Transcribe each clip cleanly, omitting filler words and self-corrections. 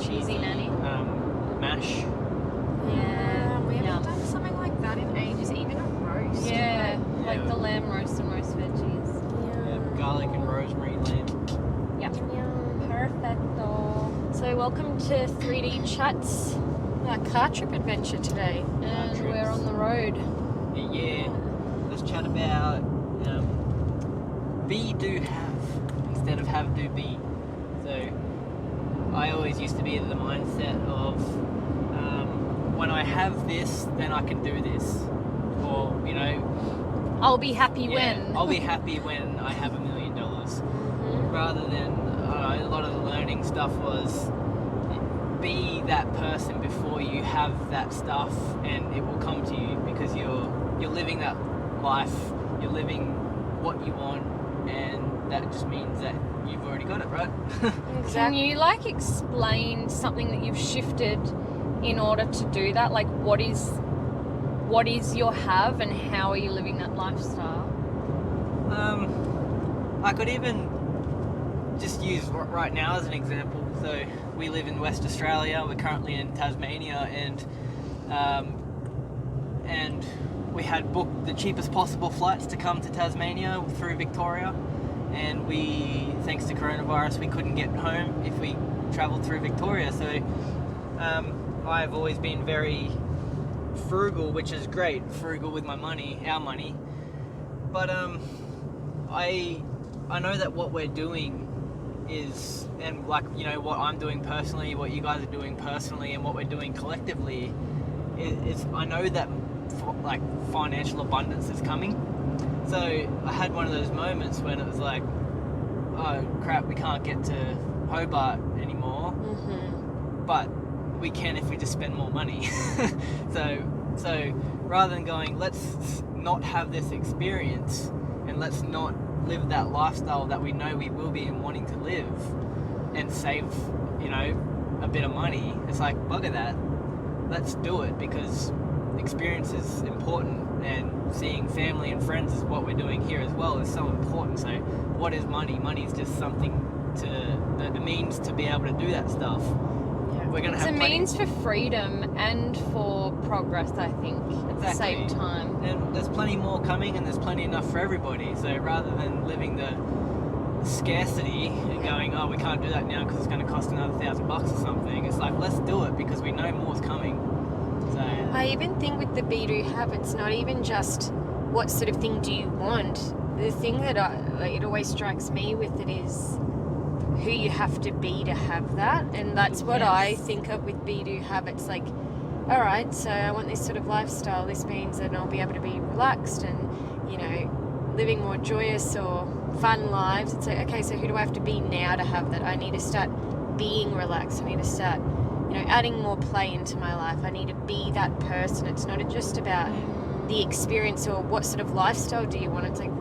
cheesy mash. Yeah. We haven't done something like that in ages, even a roast. Yeah, like the lamb roast and roast veggies. Yeah. Garlic and rosemary lamb. Yum. Perfecto. So welcome to 3D Chats, our car trip adventure today. And trips. we're on the road. Yeah. Let's chat about be, do, have instead of have, do, be. So I always used to be in the mindset of when I have this, then I can do this. Or, you know, I'll be happy yeah, when. I'll be happy when I have $1 million. Rather than, a lot of the learning stuff was be that person before you have that stuff, and it will come to you because you're living that life, you're living what you want, and that just means that you've already got it, right? Can you like explain something that you've shifted in order to do that? Like what is your have and how are you living that lifestyle? I could even just use right now as an example. So we live in West Australia. We're currently in Tasmania, and we had booked the cheapest possible flights to come to Tasmania through Victoria. And we, thanks to coronavirus, we couldn't get home if we travelled through Victoria. So I've always been very frugal, which is great. Frugal with my money, our money. But I know that what we're doing is, and like, you know, what I'm doing personally, what you guys are doing personally, and what we're doing collectively is I know that like financial abundance is coming. So I had one of those moments when it was like, oh crap, we can't get to Hobart anymore, but we can if we just spend more money. so rather than going, let's not have this experience and let's not live that lifestyle that we know we will be and wanting to live and save, you know, a bit of money, it's like, bugger that, let's do it, because experience is important, and seeing family and friends is what we're doing here as well, is so important. So what is money? Money is just something the means to be able to do that stuff. We're gonna It's have a plenty. means for freedom and for progress, I think, at the same Exactly. time. And there's plenty more coming, and there's plenty enough for everybody. So rather than living the scarcity and going, oh, we can't do that now because it's going to cost another $1,000 or something, it's like, let's do it because we know more's coming. So I even think with the be, do, have, it's not even just what sort of thing do you want. The thing that it always strikes me with it is who you have to be to have that, and that's what I think of with be, do, have. It's like, all right, so I want this sort of lifestyle. This means that I'll be able to be relaxed and, you know, living more joyous or fun lives. It's like, okay, so who do I have to be now to have that? I need to start being relaxed. I need to start, you know, adding more play into my life. I need to be that person. It's not just about the experience or what sort of lifestyle do you want. It's like,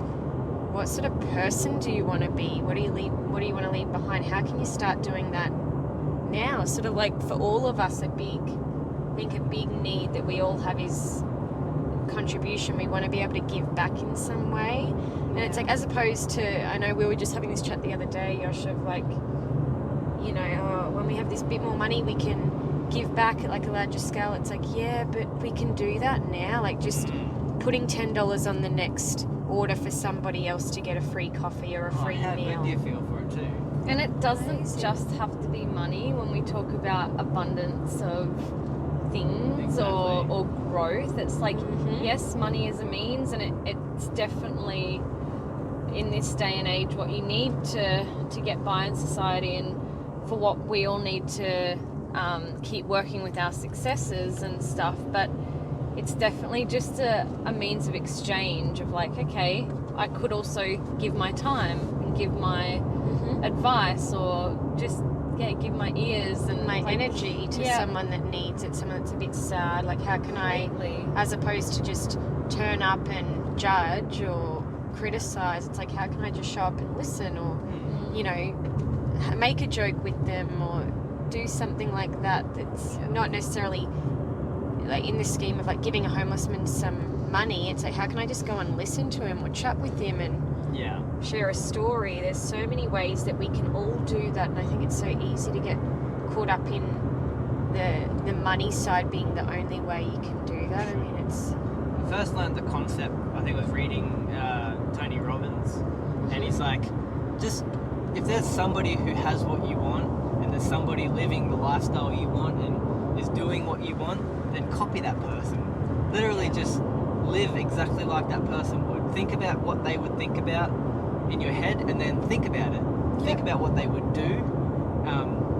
what sort of person do you want to be? What do you want to leave behind? How can you start doing that now? Sort of like for all of us, a big need that we all have is contribution. We want to be able to give back in some way. And it's like, as opposed to, I know we were just having this chat the other day, Yosh, of like, you know, when we have this bit more money, we can give back at like a larger scale. It's like, yeah, but we can do that now. Like just putting $10 on the next order for somebody else to get a free coffee or a free how meal. good do you feel for it too? And it doesn't Amazing. just have to be money when we talk about abundance of things Exactly. or growth. It's like, yes, money is a means, and it's definitely in this day and age what you need to get by in society, and for what we all need to keep working with our successes and stuff. But it's definitely just a means of exchange of like, okay, I could also give my time and give my advice, or just give my ears and My like, energy to someone that needs it, someone that's a bit sad. Like, how can Completely. I, as opposed to just turn up and judge or criticize, it's like, how can I just show up and listen, or you know, make a joke with them, or do something like that that's not necessarily like in the scheme of like giving a homeless man some money. It's like, how can I just go and listen to him or chat with him and share a story? There's so many ways that we can all do that, and I think it's so easy to get caught up in the money side being the only way you can do that. I mean, it's I first learned the concept, I think I was reading Tony Robbins, and he's like, just if there's somebody who has what you want, and there's somebody living the lifestyle you want and is doing what you want, then copy that person. Literally just live exactly like that person would. Think about what they would think about in your head, and then think about it. Think about what they would do.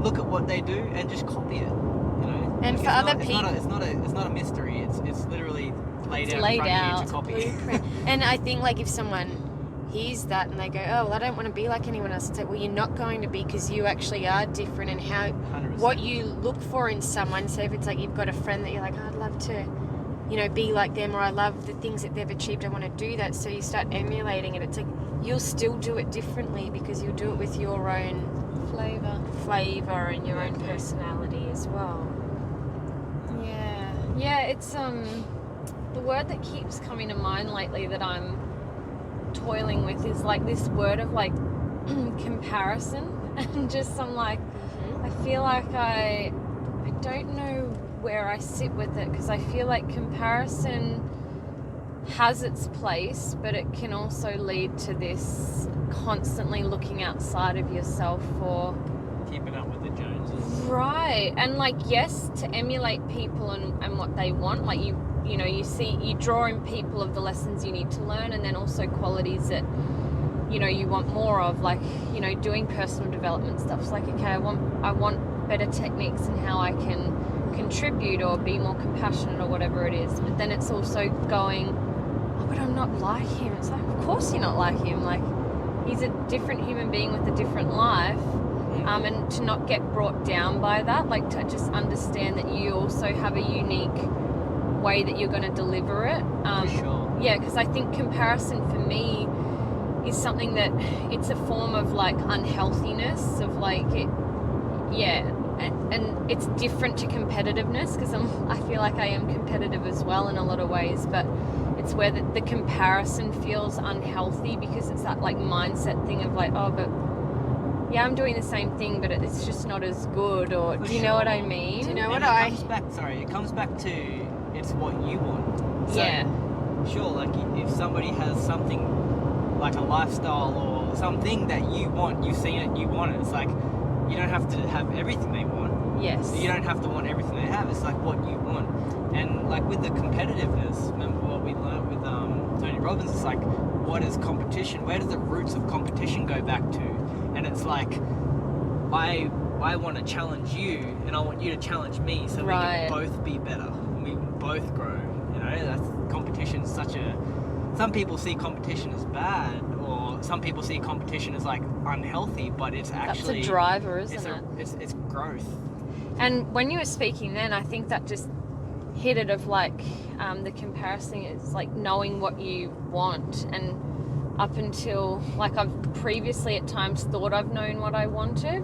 Look at what they do, and just copy it. You know. And for other people, it's not a mystery. It's literally laid out laid in front out. of you to copy. and I think like if someone hears that and they go, oh, well, I don't want to be like anyone else, it's like, well, you're not going to be, because you actually are different, and how 100%. what you look for in someone. So if it's like you've got a friend that you're like, oh, I'd love to, you know, be like them, or I love the things that they've achieved, I want to do that. So you start emulating it. It's like you'll still do it differently, because you'll do it with your own flavor and your own personality as well. Yeah, it's the word that keeps coming to mind lately that I'm toiling with is like this word of like comparison, and just I'm like, I feel like I don't know where I sit with it, because I feel like comparison has its place, but it can also lead to this constantly looking outside of yourself for Keeping up with the Joneses. right. And like, yes, to emulate people and what they want, like you know, you draw in people of the lessons you need to learn, and then also qualities that, you know, you want more of, like, you know, doing personal development stuff. It's like, okay, I want better techniques in how I can contribute or be more compassionate or whatever it is. But then it's also going, oh, but I'm not like him. It's like, of course you're not like him. Like, he's a different human being with a different life. And to not get brought down by that, like to just understand that you also have a unique way that you're going to deliver it. For sure. Yeah, because I think comparison for me is something that it's a form of like unhealthiness of like it. Yeah, and it's different to competitiveness, because I feel like I am competitive as well in a lot of ways, but it's where the comparison feels unhealthy, because it's that like mindset thing of like, oh, but yeah, I'm doing the same thing, but it's just not as good, or do you know what I mean? Do you know And what it comes back to it's what you want. So, Yeah. Sure, like if somebody has something like a lifestyle or something that you want, you've seen it, you want it. It's like you don't have to have everything they want. Yes. You don't have to want everything they have. It's like what you want. And like with the competitiveness, remember what we learned with Tony Robbins? It's like, what is competition? Where does the roots of competition go back to? And it's like, I want to challenge you, and I want you to challenge me, so we Right. can both be better. And we can both grow. You know, that's competition. Some people see competition as bad, or some people see competition as like unhealthy, but it's actually That's a driver, isn't it's it? it's growth. And when you were speaking then, I think that just hit it of like the comparison is like knowing what you want. And up until, like, I've previously at times thought I've known what I wanted,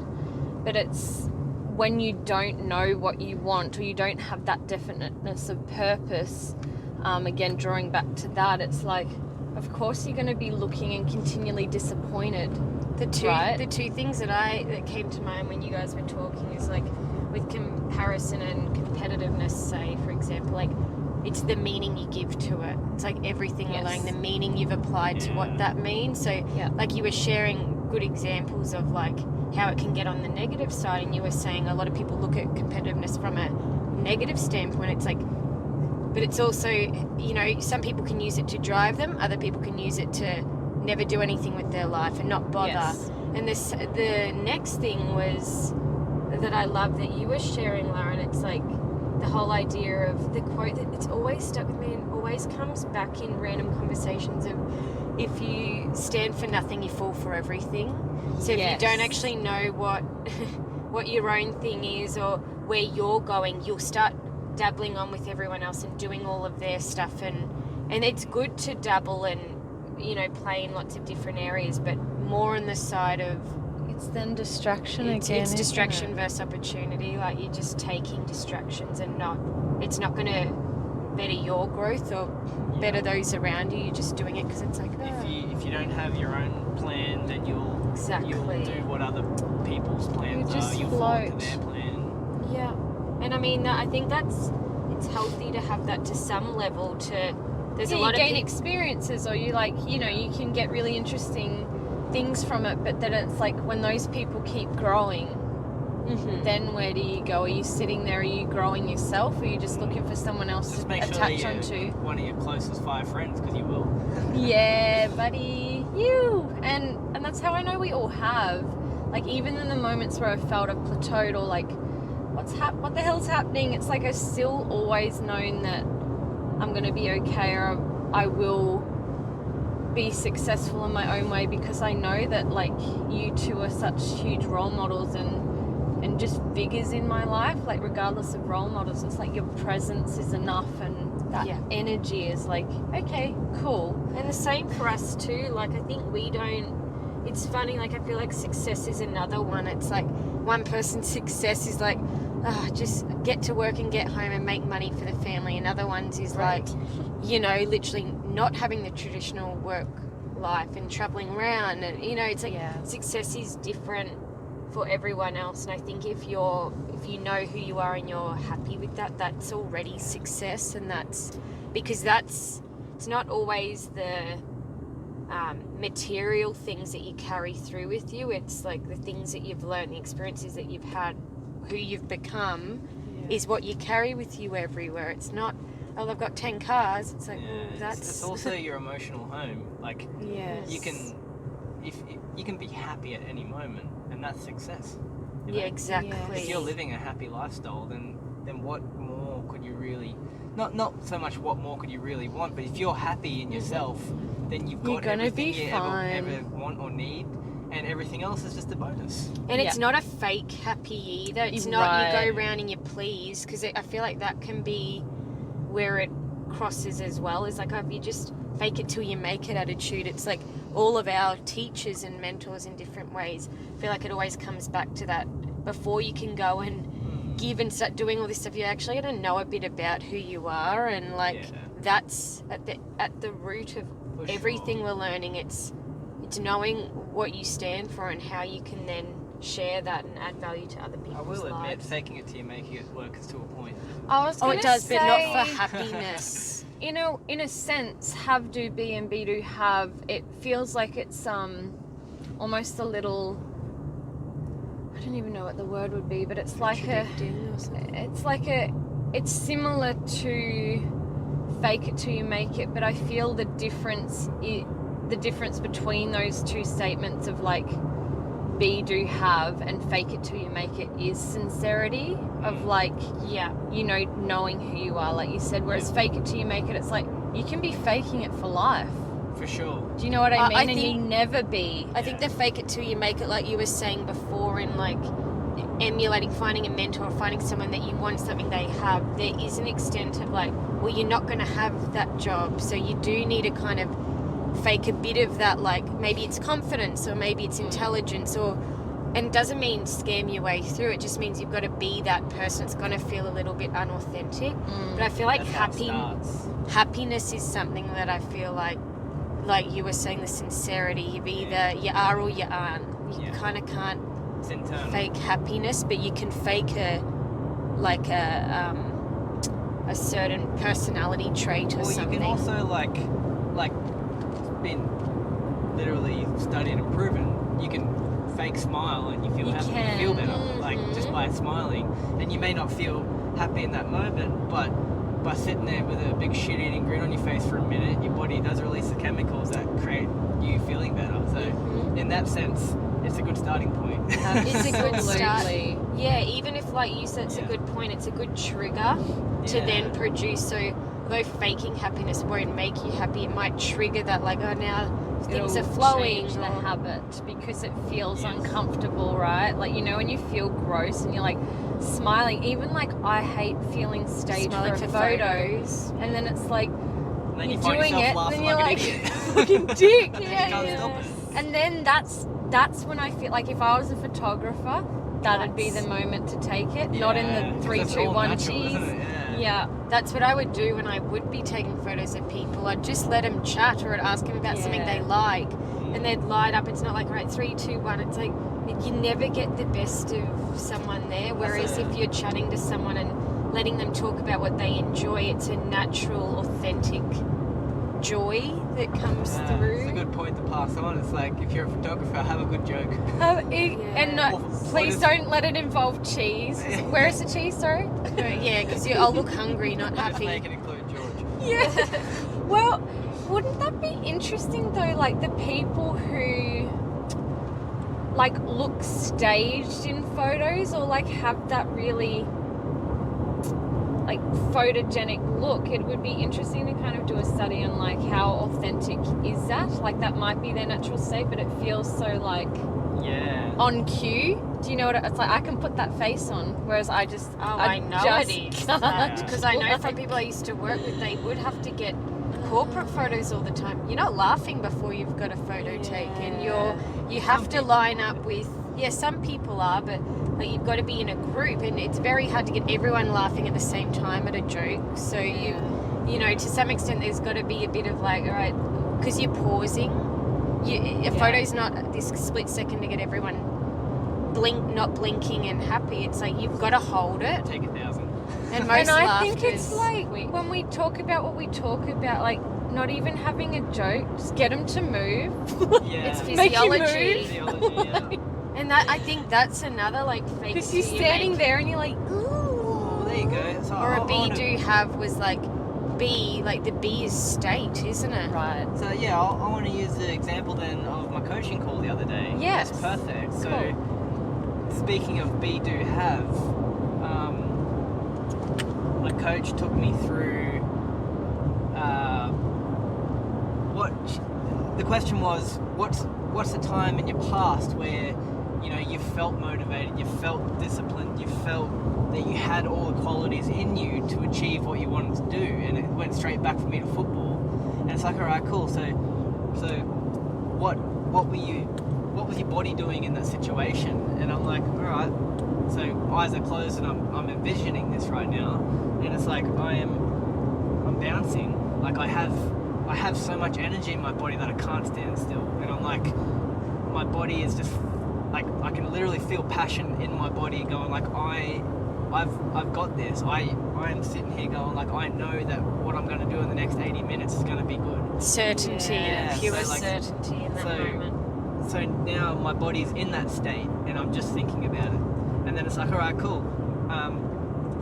but it's when you don't know what you want, or you don't have that definiteness of purpose, again, drawing back to that, it's like, of course you're going to be looking and continually disappointed. The Right. two things that came to mind when you guys were talking is like with comparison and competitiveness, say for example, like it's the meaning you give to it. It's like everything Yes. along the meaning you've applied to what that means. So Yeah. like you were sharing good examples of like how it can get on the negative side, and you were saying a lot of people look at competitiveness from a negative standpoint. It's like, but it's also, you know, some people can use it to drive them, other people can use it to never do anything with their life and not bother. Yes. And the next thing was that I love that you were sharing, Lauren. It's like the whole idea of the quote that it's always stuck with me and always comes back in random conversations of, if you stand for nothing, you fall for everything. So if Yes. you don't actually know what your own thing is or where you're going, you'll start dabbling on with everyone else and doing all of their stuff, and it's good to dabble and, you know, play in lots of different areas, but more on the side of It's then distraction it's again. distraction isn't versus opportunity. Like you're just taking distractions and it's not going to better your growth or better those around you. You're just doing it because it's like, If you don't have your own plan, then you'll Exactly. do what other people's plans You just are. You'll fall into float. their plans. And I mean, I think it's healthy to have that to some level. There's a you lot of gain people. experiences, or you you can get really interesting things from it, but then it's like when those people keep growing, Mhm. then where do you go? Are you sitting there, are you growing yourself, or are you just looking for someone else Just to make sure attach that onto? you're one of your closest 5 friends, because you will. Yeah, buddy, you. And that's how I know we all have. Like, even in the moments where I felt I've plateaued, or like, what the hell's happening? It's like I've still always known that I'm gonna be okay, or I will be successful in my own way, because I know that like you two are such huge role models and just figures in my life. Like, regardless of role models, it's like your presence is enough, and that Yeah. energy is like, okay, cool. And the same for us too. Like, I think we don't. It's funny. Like, I feel like success is another one. It's like one person's success is like, just get to work and get home and make money for the family. Another one's is like, literally not having the traditional work life and traveling around. And it's like success is different for everyone else. And I think if you know who you are and you're happy with that, that's already success. And that's because it's not always the material things that you carry through with you. It's like the things that you've learned, the experiences that you've had, who you've become is what you carry with you everywhere. It's not, oh, I've got 10 cars. It's like, It's also your emotional home. Like, Yes. you can be happy at any moment, and that's success. you know? Yeah, exactly. If you're living a happy lifestyle, then what more could you really? Not so much what more could you really want, but if you're happy in yourself, then you've You're got gonna everything be you fine. ever want or need, and everything else is just a bonus. And it's Yeah. not a fake happy either. It's not Right. you go around and you please, because I feel like that can be where it crosses as well. It's like, if you just fake it till you make it attitude. It's like all of our teachers and mentors in different ways. I feel like it always comes back to that. Before you can go and give and start doing all this stuff, you actually got to know a bit about who you are, and like Yeah. that's at the root of For everything sure. we're learning. It's knowing what you stand for and how you can then share that and add value to other people's I will admit, lives. faking it till you making it works to a point. I was Oh, gonna it does, say, but not for happiness. in a sense, have do be and be do have. It feels like it's almost a little. I don't even know what the word would be, but it's like a. Contradicting or something. It's like a. It's similar to fake it till you make it, but I feel the difference. The difference between those two statements of like be, do, have, and fake it till you make it is sincerity of like, Yeah. knowing who you are, like you said, whereas fake it till you make it, it's like you can be faking it for life. For sure. Do you know what I I mean? And you think- never be. I think the fake it till you make it, like you were saying before, in like emulating, finding a mentor, finding someone that you want something they have, there is an extent of like, well, you're not going to have that job, so you do need to kind of fake a bit of that, like maybe it's confidence or maybe it's intelligence, and it doesn't mean scam your way through. It just means you've got to be that person. It's going to feel a little bit unauthentic. But I feel like That's how it starts. happiness is something that I feel like you were saying, the sincerity. You've either you are or you aren't. You Yeah. kind of can't It's internal. fake happiness, but you can fake a certain personality trait or Or something. you can also like been literally studied and proven. You can fake smile and you feel You happy, you can. feel better, like Mhm. just by smiling. And you may not feel happy in that moment, but by sitting there with a big shit-eating grin on your face for a minute, your body does release the chemicals that create you feeling better. So, Mhm. in that sense, it's a good starting point. It's a good start. Absolutely. Yeah, even if, like you said, it's a Yeah. good point. It's a good trigger to Yeah. then produce. So, although faking happiness won't make you happy, it might trigger that, like, oh, now things are It'll flowing. change the or- habit because it feels Yes. uncomfortable, right? Like, when you feel gross and you're like smiling, even like I hate feeling staged Smiling for a for photo. photos. And then it's like And then you're you find doing yourself it, laughing then you're like like, an idiot. fucking dick. You Yeah, can't yeah. stop it. And then that's when I feel like if I was a photographer, that'd be the That's- moment to take it, not in Yeah, the 'cause 3, it's 2, all 1 natural, cheese. isn't it? Yeah. Yeah. That's what I would do when I would be taking photos of people. I'd just let them chat, or I'd ask them about something Yeah. they like, and they'd light up. It's not like, right, 3, 2, 1. It's like you never get the best of someone there. Whereas if you're chatting to someone and letting them talk about what they enjoy, it's a natural, authentic joy that comes through. It's a good point to pass on. It's like, if you're a photographer, have a good joke. And please don't let it involve cheese. Where is the cheese, sorry? Yeah, because I'll look hungry, not Just happy. make it include George. Yeah. Well, wouldn't that be interesting though? Like the people who like look staged in photos or like have that really like photogenic look. It would be interesting to kind of do a study on like how authentic is that? Like that might be their natural state, but it feels so like on cue. Do you know what it's like? I can put that face on, whereas I know just it is. can't. Because I know from people I used to work with, they would have to get corporate photos all the time. You're not laughing before you've got a photo taken. You have to line up with, some people are, but like you've got to be in a group, and it's very hard to get everyone laughing at the same time at a joke. So you know, to some extent there's got to be a bit of like, all right, because you're pausing. A photo's not this split second to get everyone not blinking and happy. It's like you've got to hold it. Take 1,000. And most And I think laughter it's is- like when we talk about what we talk about, like not even having a joke, just get them to move. Yeah. It's Make you physiology. move. Physiology, yeah. And that, I think that's another like fake. Because you're that you standing make. there and you're like, Well, there you go. So Or I a bee wanna- do have was like bee, like the bee is state, isn't it? right. So yeah, I want to use the example then of my coaching call the other day. Yes. It's perfect. So speaking of be do have, my coach took me through the question was, what's the time in your past where you felt motivated, you felt disciplined, you felt that you had all the qualities in you to achieve what you wanted to do, and it went straight back for me to football. And it's like, all right, cool. So what was your body doing in that situation? And I'm like, all right. So eyes are closed, and I'm envisioning this right now, and it's like I'm bouncing. Like I have so much energy in my body that I can't stand still, and I'm like, my body is just like, I can literally feel passion in my body going like, I've got this. I am sitting here going like, I know that what I'm going to do in the next 80 minutes is going to be good. Certainty, Yeah, pure so, like, certainty in that moment. So now my body's in that state, and I'm just thinking about it. And then it's like, all right, cool.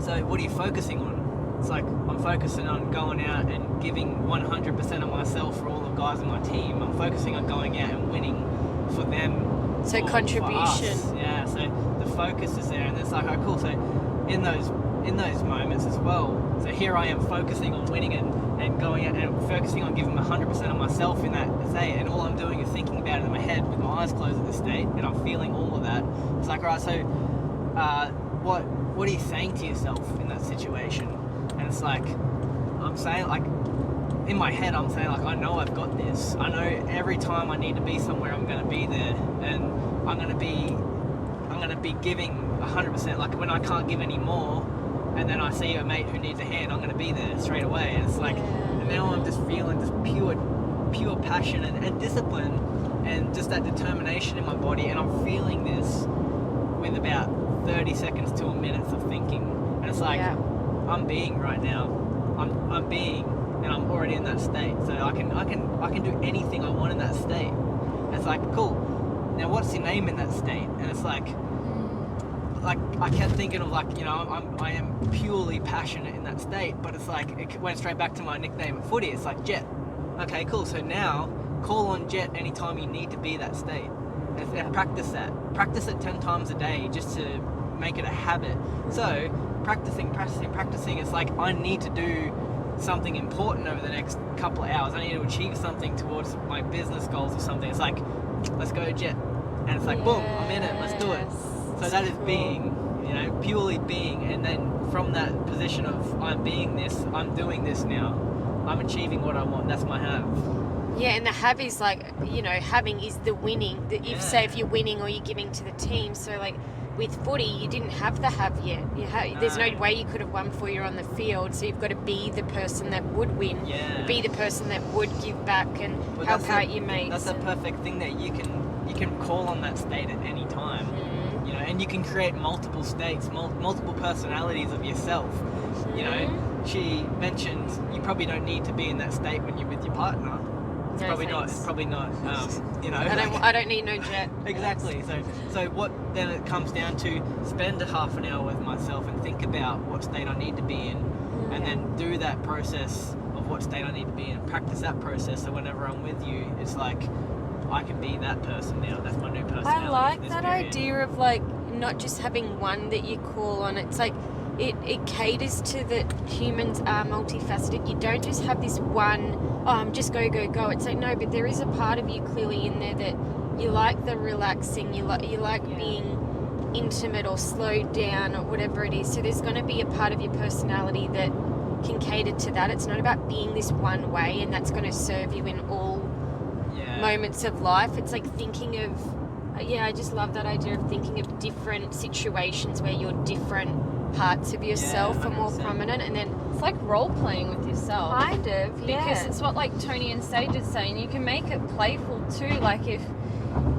So what are you focusing on? It's like, I'm focusing on going out and giving 100% of myself for all the guys on my team. I'm focusing on going out and winning for them. So for contribution. us. Yeah, so the focus is there, and it's like, oh, cool. So in those moments as well, so here I am focusing on winning and going out and focusing on giving 100% of myself in that state, and all I'm doing is thinking about it in my head with my eyes closed at this state, and I'm feeling all of that. It's like, all right, so what are you saying to yourself in that situation? And it's like, I'm saying, like, in my head, I'm saying, like, I know I've got this. I know every time I need to be somewhere, I'm going to be there, and I'm going to be giving 100%. Like, when I can't give any more, and then I see a mate who needs a hand, I'm going to be there straight away. And it's like, and now I'm just feeling this pure passion and discipline, and just that determination in my body, and I'm feeling this with about 30 seconds to a minute of thinking. And it's like, I'm being right now. I'm being, and I'm already in that state. So I can do anything I want in that state. And it's like, cool. Now what's your name in that state? And it's like I kept thinking of like, I am purely passionate in that state, but it's like it went straight back to my nickname at footy. It's like Jet. Okay, cool. So now call on Jet anytime you need to be that state, and practice that. Practice it 10 times a day just to make it a habit. So practicing. It's like, I need to do something important over the next couple of hours. I need to achieve something towards my business goals or something. It's like, let's go, Jet. And it's like, boom, I'm in it, let's do it. So that is being, purely being. And then from that position of, I'm being this, I'm doing this now, I'm achieving what I want. That's my have. Yeah, and the have is like, having is the winning. If you're winning or you're giving to the team. So like, with footy, you didn't have the have yet. There's no way you could have won before you're on the field. So you've got to be the person that would win. Yeah. Be the person that would give back and Well, help that's out a- your mates. That's a perfect thing that you can call on that state at any time. Mm. You know, and you can create multiple states, multiple personalities of yourself. You know, she mentioned you probably don't need to be in that state when you're with your partner. It's No, probably not. thanks. It's probably not. You know, I don't need no jet. Exactly. So what then it comes down to spend a half an hour with myself and think about what state I need to be in, and then do that process of what state I need to be in, and practice that process. So whenever I'm with you, it's like I can be that person now. That's my new personality. I like for this that period. idea of like not just having one that you call on. It's like it caters to that humans are multifaceted. You don't just have this one, just go. It's like, no, but there is a part of you clearly in there that you like the relaxing, you like being intimate or slowed down or whatever it is. So there's going to be a part of your personality that can cater to that. It's not about being this one way, and that's going to serve you in all moments of life. It's like thinking of I just love that idea of thinking of different situations where your different parts of yourself are more 100%. prominent, and then It's like role playing with yourself. kind of Because it's what like Tony and Sage is saying, you can make it playful too. Like if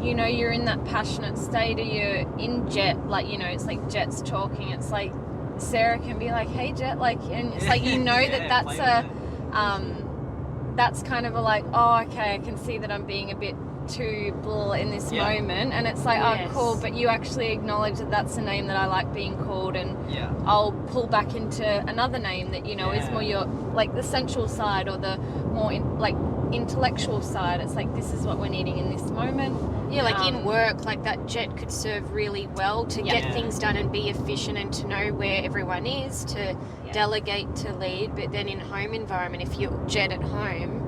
you know you're in that passionate state or you're in Jet, like, you know, it's like Jet's talking, it's like Sarah can be like, hey Jet, like, and it's like, you know, that's play a with it. that's kind of a like, oh okay, I can see that I'm being a bit too bull in this moment, and it's like, Yes. oh cool, but you actually acknowledge that that's a name that I like being called, and Yeah. I'll pull back into another name that, you know, is Yeah. more your like the sensual side or the more like intellectual side. It's like, this is what we're needing in this moment. like in Um, work, like that Jet could serve really well to Yeah. get things done and be efficient and to know where everyone is, to delegate, to lead. But then in home environment, if you're Jet at home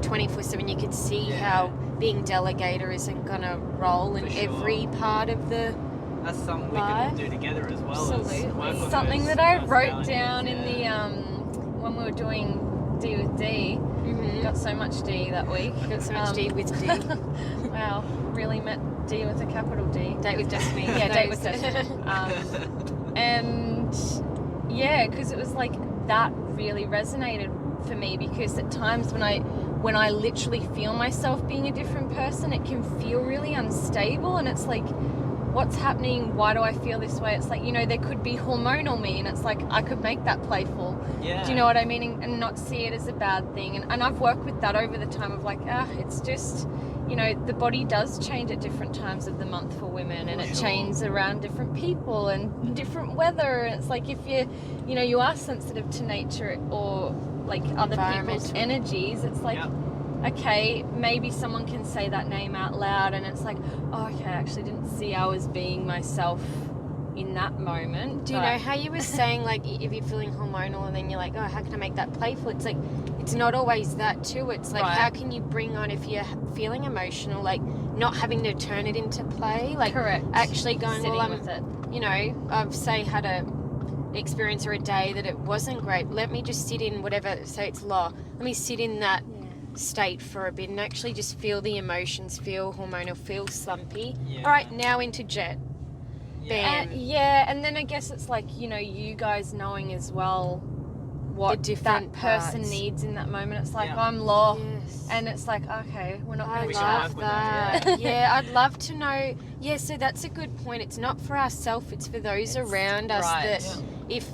24/7, you could see how being delegator isn't gonna roll in For sure. every part of the That's something we Life. can do together as well. Absolutely. As work on Something those that I wrote personalities, down in the when we were doing D with D. Got so much D that week. got so much D with D. Wow, really met D with a capital D. Date with Destiny. Yeah, date with Those. Destiny. And yeah, because it was like that really resonated for me, because at times when I literally feel myself being a different person, it can feel really unstable, and it's like, what's happening? Why do I feel this way? It's like, you know, there could be hormonal me, and it's like I could make that playful. Yeah. Do you know what I mean? And not see it as a bad thing. And I've worked with that over the time of like, it's just, you know, the body does change at different times of the month for women, and it Sure. changes around different people and different weather. And it's like, if you know, you are sensitive to nature or like other people's Environmental. energies, it's like, Yep. okay, maybe someone can say that name out loud, and it's like, oh, okay, I actually didn't see I was being myself in that moment. Do you but- know how you were saying, like, if you're feeling hormonal and then you're like, oh, how can I make that playful? It's like, it's not always that too. It's like, Right. how can you bring on, if you're feeling emotional, like, not having to turn it into play? Like, Correct. actually going, Sitting well, I'm, with it. you know, I've, say, had a experience or a day that it wasn't great. Let me just sit in whatever, say it's law. Let me sit in that state for a bit and actually just feel the emotions, feel hormonal, feel slumpy. Yeah. All right, now into Jet. Yeah. Bam. Yeah, and then I guess it's like, you know, you guys knowing as well what The different that person parts. needs in that moment. It's like, Yeah. I'm lost. Yes. And it's like, okay, we're not I going We to can love work with that. that, Yeah, I'd love to know. Yeah, so that's a good point. It's not for ourselves, it's for those around us right. that if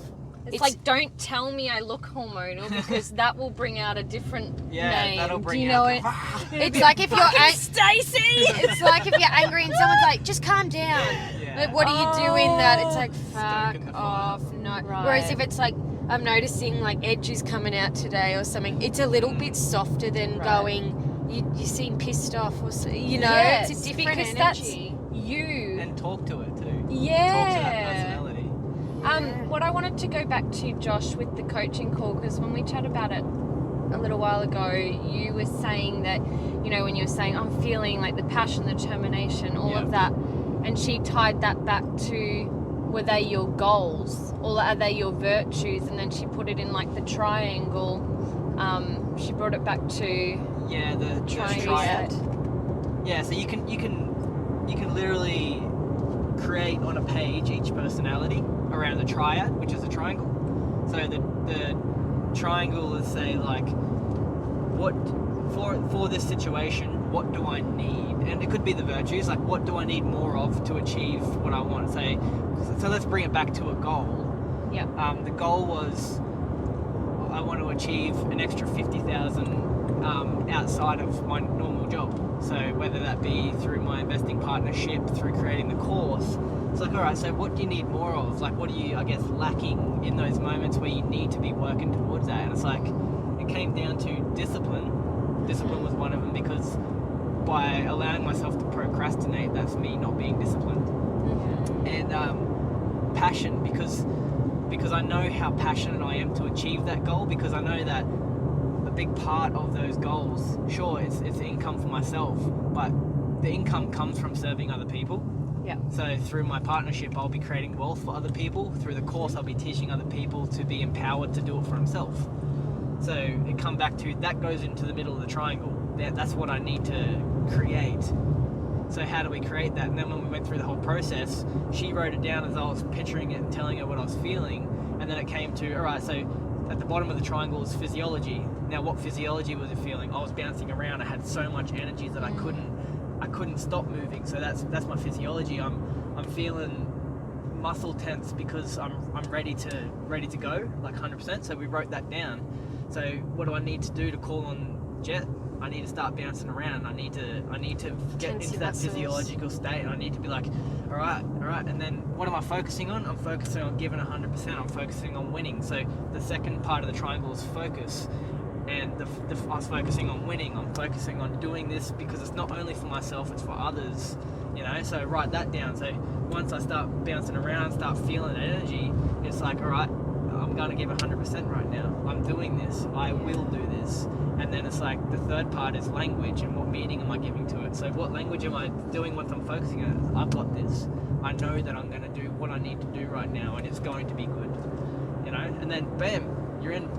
It's like, don't tell me I look hormonal, because that will bring out a different Yeah, name. that'll bring Do you out know the- it? it's like if you're Stacey! it's like if you're angry and someone's like, just calm down. Yeah. Like, what do you do in that? It's like, Stoking the fuck fire. off, no. Right. Whereas if it's like, I'm noticing like edge is coming out today or something, it's a little bit softer than Right. going, you seem pissed off or so, you know, Yes, it's a different because energy. that's you. And talk to it too. Talk to that Yeah. personality. What I wanted to go back to, Josh, with the coaching call, because when we chat about it a little while ago, you were saying that, you know, when you were saying, I'm feeling like the passion, the determination, all of that, and she tied that back to, were they your goals or are they your virtues? And then she put it in like the triangle. She brought it back to Yeah, the triangle. triad. Yeah, so you can literally create on a page each personality around the triad, which is a triangle. So the triangle is, say, like, what for this situation, what do I need? And it could be the virtues, like, what do I need more of to achieve what I want? So let's bring it back to a goal. Yeah. The goal was, I want to achieve an extra 50,000 outside of my normal job. So whether that be through my investing partnership, through creating the course, it's like, all right, so what do you need more of? Like, what are you, I guess, lacking in those moments where you need to be working towards that? And it's like, it came down to discipline. Discipline was one of them, because by allowing myself to procrastinate, that's me not being disciplined. And passion, because I know how passionate I am to achieve that goal, because I know that a big part of those goals, sure, it's income for myself, but the income comes from serving other people. Yeah. So through my partnership, I'll be creating wealth for other people. Through the course, I'll be teaching other people to be empowered to do it for themselves. So it come back to, that goes into the middle of the triangle. That's what I need to create. So how do we create that? And then when we went through the whole process, she wrote it down as I was picturing it and telling her what I was feeling. And then it came to, all right, so at the bottom of the triangle is physiology. Now, what physiology was it feeling? I was bouncing around. I had so much energy that I couldn't stop moving. So that's my physiology. I'm feeling muscle tense because I'm ready to go, like 100%. So we wrote that down. So what do I need to do to call on Jet? I need to start bouncing around. I need to get Tense into your that muscles. physiological state. And I need to be like, all right. And then what am I focusing on? I'm focusing on giving 100%. I'm focusing on winning. So the second part of the triangle is focus. And I was focusing on winning. I'm focusing on doing this because it's not only for myself, it's for others. You know, so write that down. So once I start bouncing around, start feeling energy, it's like, all right, I'm going to give 100% right now. I'm doing this. I will do this. And then it's like the third part is language, and what meaning am I giving to it? So what language am I doing once I'm focusing on it? I've got this. I know that I'm going to do what I need to do right now, and it's going to be good. You know, and then bam, you're in.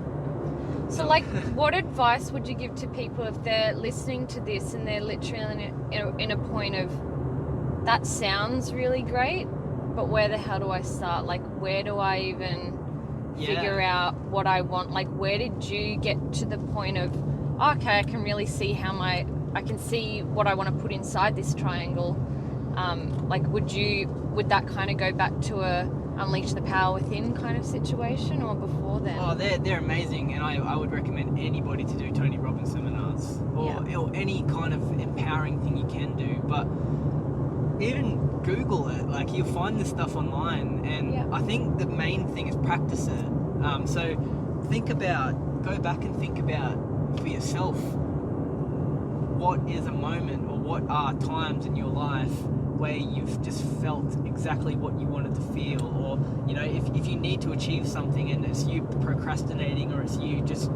So, like, what advice would you give to people if they're listening to this and they're literally in a point of, that sounds really great, but where the hell do I start? Like, where do I even figure out what I want? Like, where did you get to the point of, okay, I can really see I can see what I want to put inside this triangle? Like, would that kind of go back to a Unleash the Power Within kind of situation, or before then? Oh, they're amazing, and I would recommend anybody to do Tony Robbins seminars or any kind of empowering thing you can do. But even Google it, like, you'll find this stuff online, and I think the main thing is practice it. So go back and think about for yourself, what is a moment or what are times in your life where you've just felt exactly what you wanted to feel, or, you know, if you need to achieve something and it's you procrastinating or it's you just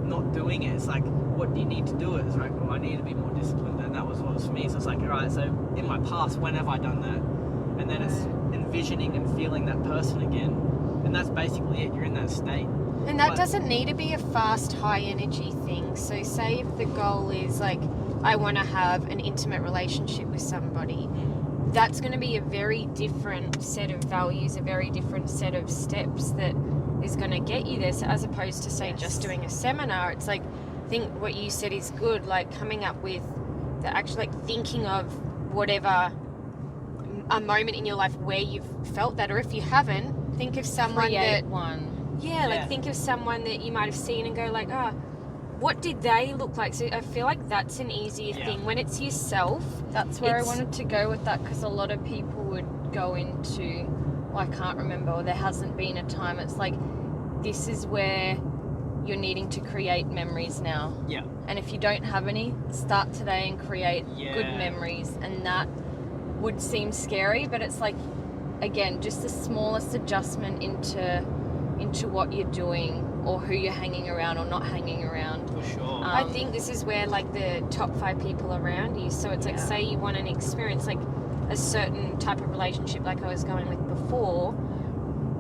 not doing it, it's like, what do you need to do it? It's like, well, I need to be more disciplined, and that was what was for me. So it's like, all right, so in my past, when have I done that? And then it's envisioning and feeling that person again, and that's basically it. You're in that state. And that doesn't need to be a fast, high energy thing. So say if the goal is like, I want to have an intimate relationship with somebody, that's going to be a very different set of values, a very different set of steps that is going to get you there. So as opposed to, say, just doing a seminar, it's like, I think what you said is good, like coming up with the actual, like, thinking of whatever a moment in your life where you've felt that, or if you haven't, think of someone Create that one. like think of someone that you might have seen and go like, what did they look like? So I feel like that's an easier thing when it's yourself. That's where I wanted to go with that, because a lot of people would go into, well, I can't remember, or there hasn't been a time. It's like, this is where you're needing to create memories now. Yeah. And if you don't have any, start today and create good memories. And that would seem scary, but it's like, again, just the smallest adjustment into what you're doing, or who you're hanging around or not hanging around. For sure. I think this is where, like, the top 5 people around you. So it's like, say you want an experience, like a certain type of relationship, like I was going with before.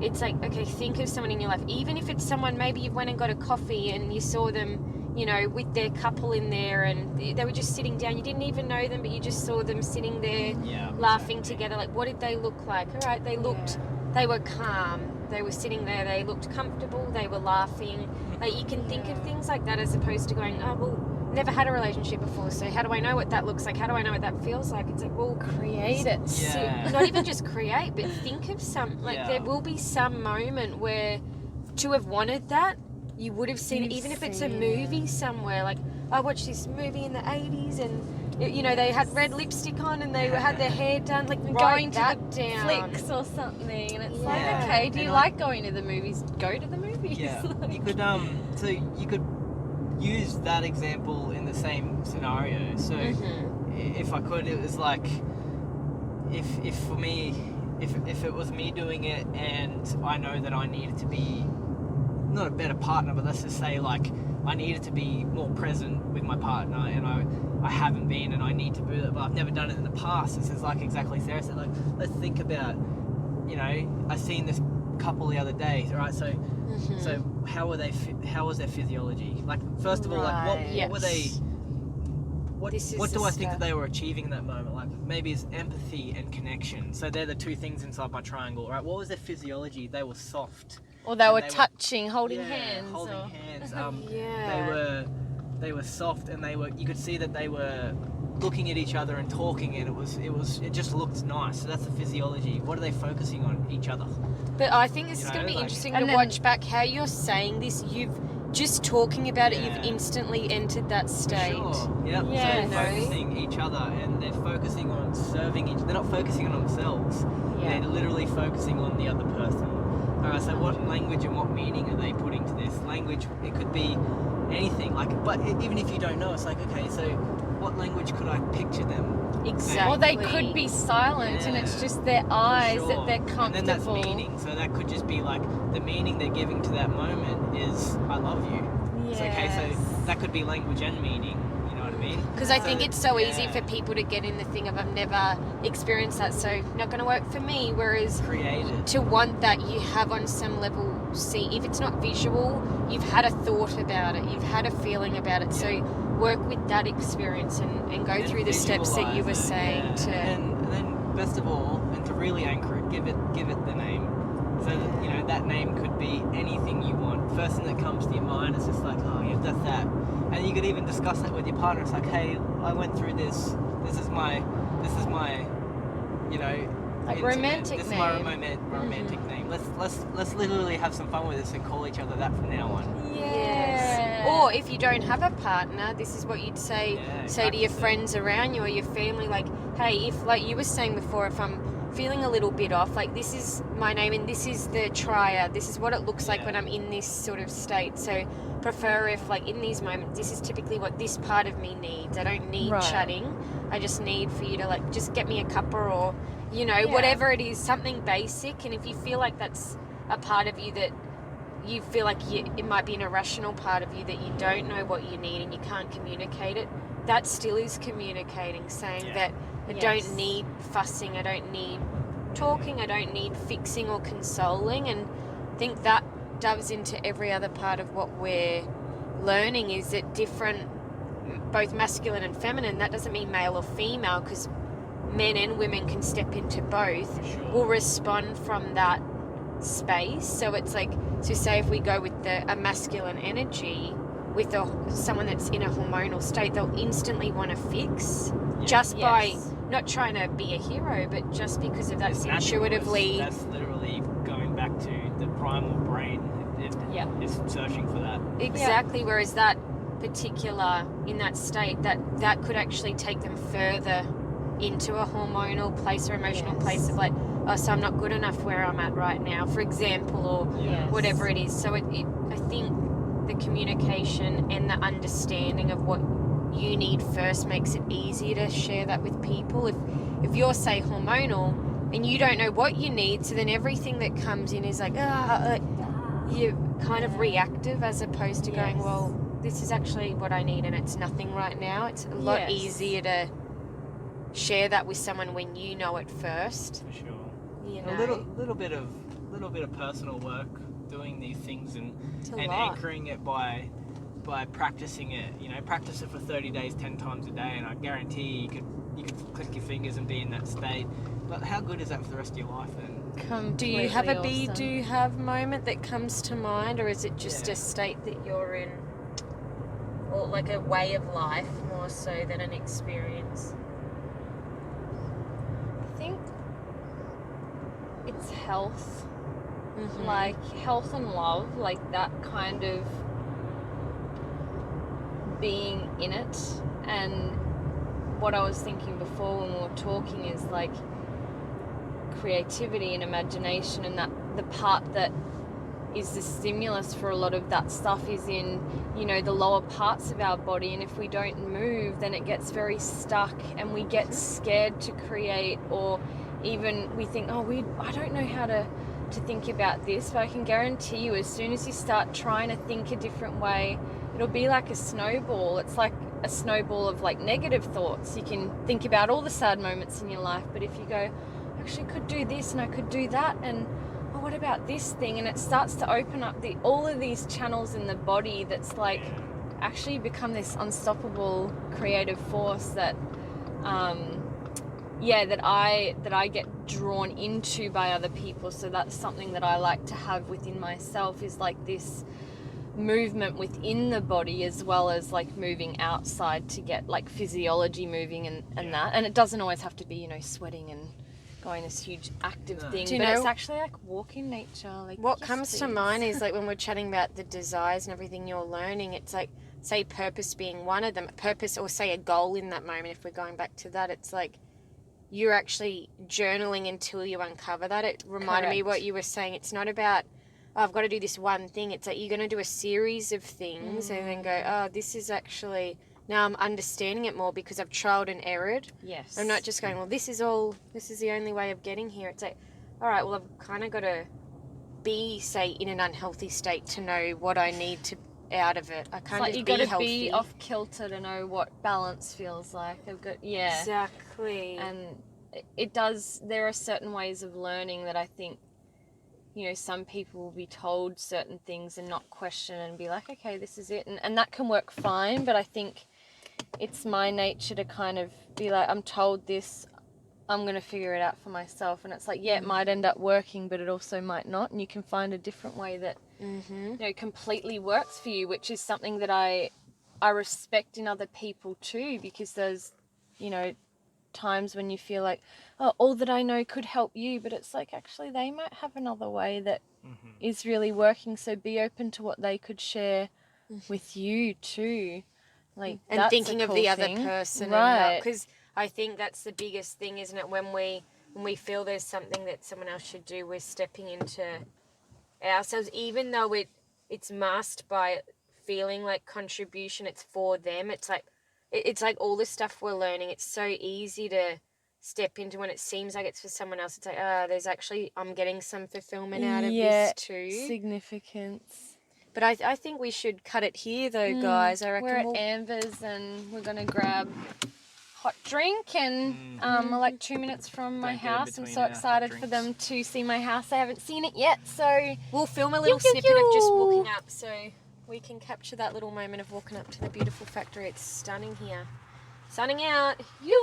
it's like, okay, think of someone in your life, even if it's someone maybe you went and got a coffee and you saw them, you know, with their couple in there and they were just sitting down, you didn't even know them, but you just saw them sitting there laughing together. Like, what did they look like? All right, they were calm, they were sitting there, they looked comfortable, they were laughing. Like, you can think of things like that as opposed to going, oh, well, never had a relationship before, so how do I know what that looks like? How do I know what that feels like? It's like, well, Create it. not even just create, but think of some, like, there will be some moment where to have wanted that, you would have seen it, even if it's a movie somewhere. Like, I watched this movie in the 80s and, you know, they had red lipstick on and they had their hair done, like, Going to that the down. flicks or something, and it's like, Yeah. okay, do you And like going to the movies? Go to the movies. Yeah, Like- you could so you could use that example in the same scenario. So if I could, it was like if for me, if it was me doing it and I know that I needed to be not a better partner, but let's just say like I needed to be more present with my partner and I haven't been and I need to do that, but I've never done it in the past. This is like exactly Sarah said, like let's think about, you know, I seen this couple the other day, right? So so how was their physiology? Like, first of all, like what were they, what This is do the I think that stuff. they were achieving in that moment? Like, maybe it's empathy and connection. So they're the two things inside my triangle, right? What was their physiology? They were soft. Or they were they were- touching, holding Yeah, hands. holding or... hands. Yeah. They were soft, and you could see that they were looking at each other and talking, and it just looked nice. So that's the physiology. What are they focusing on? Each other. But I think this You is know, going to be like- interesting And to then- watch back how you're saying this. You've just talking about it, Yeah. you've instantly entered that state. Sure. Yep. Yeah, So no. they're focusing each other, and they're focusing on serving each. They're not focusing on themselves. Yeah. They're literally focusing on the other person. Alright, so what language and what meaning are they putting to this? Language, it could be anything. Like, but even if you don't know, it's like, okay, so what language could I picture them? Exactly. Or they could be silent and it's Yeah. just their For eyes sure. that they're comfortable. And then that's meaning. So that could just be like the meaning they're giving to that moment is I love you. It's okay, so that could be language and meaning. You know what I mean? Because I think it's so easy yeah. for people to get in the thing of I've never experienced that, so not going to work for me. Whereas Created. to want that, you have on some level, see, if it's not visual, you've had a thought about it, you've had a feeling about it. So work with that experience and go through the steps that you were Visualise it, saying yeah. to. And then best of all, and to really anchor it, give it the name. So that, you know, that name could be anything you want. First thing that comes to your mind is just like, oh yeah, that's that. And you could even discuss that with your partner. It's like, hey, I went through this. This is my, you know, Like intimate. romantic This is my name. romantic name. Let's literally have some fun with this and call each other that from now on. Yeah. Or if you don't have a partner, this is what you'd say Yeah, say to your practice it. friends around you or your family, like, hey, if, like you were saying before, if I'm feeling a little bit off, like, this is my name and this is the triad, this is what it looks like Yeah. when I'm in this sort of state. So prefer if, like, in these moments, this is typically what this part of me needs. I don't need Right. chatting. I just need for you to, like, just get me a cuppa or, you know, Yeah. whatever it is, something basic. And if you feel like that's a part of you that you feel like it might be an irrational part of you that you don't know what you need and you can't communicate it, that still is communicating, saying Yeah. that I Yes. don't need fussing, I don't need talking, I don't need fixing or consoling. And I think that doves into every other part of what we're learning, is that different, both masculine and feminine, that doesn't mean male or female, because men and women can step into both, For sure. will respond from that space. So it's like, so say if we go with a masculine energy with someone that's in a hormonal state, they'll instantly want to fix, Yeah. just by Yes. not trying to be a hero, but just because of that's It's natural. intuitively. That's literally going back to the primal brain. Yeah. It's searching for that. Exactly. Whereas that particular, in that state, that could actually take them further into a hormonal place or emotional Yes. place of like, oh, so I'm not good enough where I'm at right now, for example, or Yes. whatever it is. So I think the communication and the understanding of what you need first makes it easier to share that with people. If you're, say, hormonal and you don't know what you need, so then everything that comes in is like, you're kind of reactive, as opposed to going, Yes. well, this is actually what I need and it's nothing right now. It's a lot Yes. easier to share that with someone when you know it first. For sure. You A know? little bit of little bit of personal work doing these things and It's a and lot. anchoring it by practicing it. You know, practice it for 30 days, 10 times a day, and I guarantee you could click your fingers and be in that state. But how good is that for the rest of your life then? Do you have a be awesome. do have moment that comes to mind, or is it just Yeah. a state that you're in, or like a way of life more so than an experience? I think it's health, Mhm. like health and love, like that kind of being in it. And what I was thinking before when we were talking is like creativity and imagination, and that the part that is the stimulus for a lot of that stuff is in, you know, the lower parts of our body. And if we don't move, then it gets very stuck and we get scared to create, or even we think, oh, I don't know how to think about this. But I can guarantee you, as soon as you start trying to think a different way, it'll be like a snowball. It's like a snowball of like negative thoughts. You can think about all the sad moments in your life, but if you go, actually could do this and I could do that, and oh, what about this thing, and it starts to open up all of these channels in the body that's like actually become this unstoppable creative force that that I get drawn into by other people. So that's something that I like to have within myself, is like this movement within the body as well as like moving outside to get like physiology moving and that. And it doesn't always have to be, you know, sweating and going this huge active thing, Do you but know- it's actually like walking nature. Like, What yes, comes to please. mind is like when we're chatting about the desires and everything you're learning, it's like, say purpose being one of them, purpose, or say a goal in that moment, if we're going back to that, it's like you're actually journaling until you uncover that. It reminded me Correct. what you were saying. It's not about, oh, I've got to do this one thing. It's like you're going to do a series of things and then go, oh, this is actually, now I'm understanding it more because I've trialed and errored. Yes. I'm not just going, well, this is the only way of getting here. It's like, all right, well, I've kind of got to be, say, in an unhealthy state to know what I need to out of it. I It's can't like just you be gotta healthy. be off kilter to know what balance feels like. Exactly. And it does. There are certain ways of learning that I think, you know, some people will be told certain things and not question and be like, okay, this is it, and that can work fine. But I think it's my nature to kind of be like, I'm told this, I'm going to figure it out for myself. And it's like, yeah, it might end up working, but it also might not. And you can find a different way that, you know, completely works for you, which is something that I respect in other people too, because there's, you know, times when you feel like, oh, all that I know could help you, but it's like, actually, they might have another way that is really working. So be open to what they could share with you too. Like, and that's thinking a of cool the thing. other person, right? Because I think that's the biggest thing, isn't it? When we feel there's something that someone else should do, we're stepping into ourselves, even though it's masked by feeling like contribution. It's for them. It's like all the stuff we're learning. It's so easy to step into when it seems like it's for someone else. It's like, there's actually, I'm getting some fulfillment out of this too. Significance. But I think we should cut it here though, guys. I reckon We're at we'll Amber's and we're gonna grab hot drink, and we're like 2 minutes from my Don't get in house. I'm between so our hot excited for drinks. them to see my house. They haven't seen it yet, so We'll film a little Pew, pew, snippet of just pew. walking up so we can capture that little moment of walking up to the beautiful factory. It's stunning here. Sunning out. you.